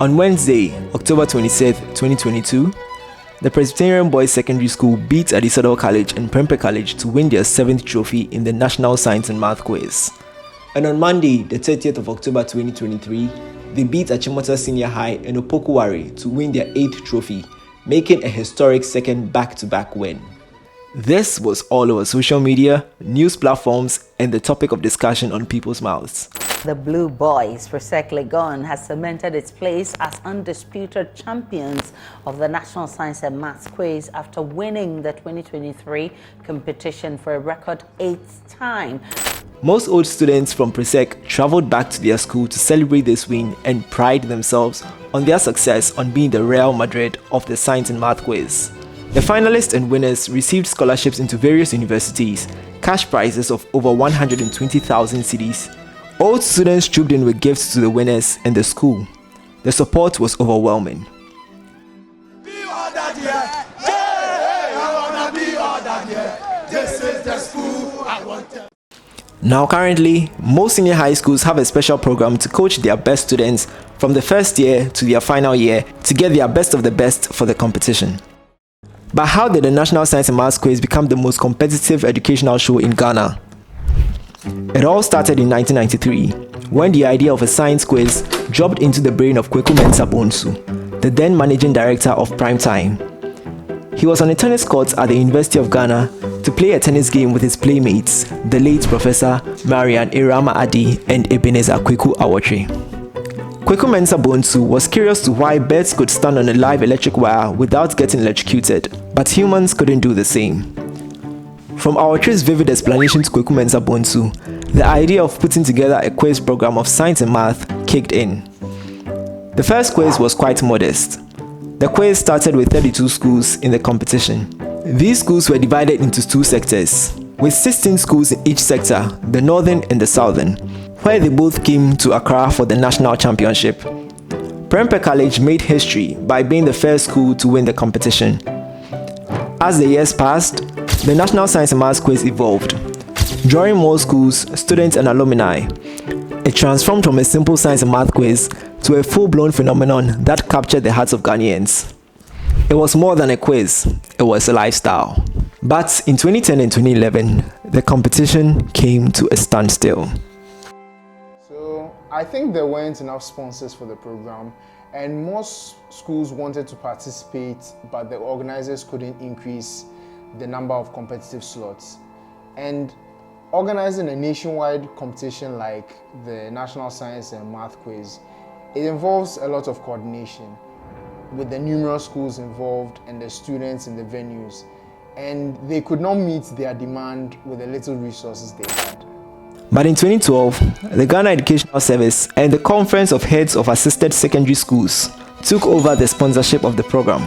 On Wednesday, October 27, 2022, the Presbyterian Boys Secondary School beat Adisadel College and Prempeh College to win their 7th trophy in the National Science and Math Quiz. And on Monday, the 30th of October 2023, they beat Achimota Senior High and Opokuwari to win their 8th trophy, making a historic second back-to-back win. This was all over social media, news platforms, and the topic of discussion on people's mouths. The Blue Boys, Presec Legon, has cemented its place as undisputed champions of the National Science and Maths Quiz after winning the 2023 competition for a record 8th time. Most old students from Presec traveled back to their school to celebrate this win and pride themselves on their success on being the Real Madrid of the Science and Math Quiz. The finalists and winners received scholarships into various universities, cash prizes of over 120,000 cedis. All students trooped in with gifts to the winners and the school. The support was overwhelming. Now currently, most senior high schools have a special program to coach their best students from the first year to their final year to get their best of the best for the competition. But how did the National Science and Maths Quiz become the most competitive educational show in Ghana? It all started in 1993, when the idea of a science quiz dropped into the brain of Kweku Mensah Bonsu, the then managing director of Primetime. He was on a tennis court at the University of Ghana to play a tennis game with his playmates, the late Professor Marian Irama Adi and Ebenezer Kweku Awotri. Kweku Mensah Bonsu was curious to why birds could stand on a live electric wire without getting electrocuted, but humans couldn't do the same. From Awotri's vivid explanation to Kweku Mensah Bonsu, the idea of putting together a quiz program of science and math kicked in. The first quiz was quite modest. The quiz started with 32 schools in the competition. These schools were divided into 2 sectors, with 16 schools in each sector, the northern and the southern, where they both came to Accra for the national championship. Prempeh College made history by being the first school to win the competition. As the years passed, the National Science and Maths Quiz evolved. Drawing more schools, students and alumni, it transformed from a simple science and math quiz to a full-blown phenomenon that captured the hearts of Ghanaians. It was more than a quiz, it was a lifestyle. But in 2010 and 2011, the competition came to a standstill. I think there weren't enough sponsors for the program, and most schools wanted to participate, but the organizers couldn't increase the number of competitive slots. And organizing a nationwide competition like the National Science and Math Quiz, it involves a lot of coordination with the numerous schools involved and the students in the venues, and they could not meet their demand with the little resources they had. But in 2012, the Ghana Educational Service and the Conference of Heads of Assisted Secondary Schools took over the sponsorship of the program.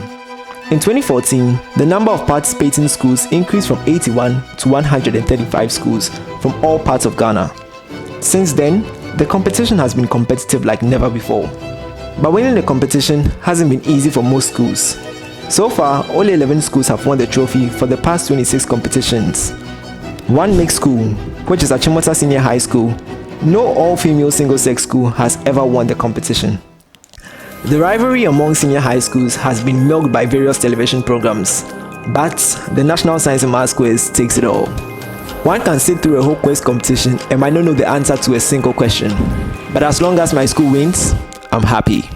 In 2014, the number of participating schools increased from 81 to 135 schools from all parts of Ghana. Since then, the competition has been competitive like never before. But winning the competition hasn't been easy for most schools. So far, only 11 schools have won the trophy for the past 26 competitions. One mixed school, which is Achimota Senior High School, no all-female single-sex school has ever won the competition. The rivalry among senior high schools has been milked by various television programs, but the National Science and Maths Quiz takes it all. One can sit through a whole quiz competition and might not know the answer to a single question, but as long as my school wins, I'm happy.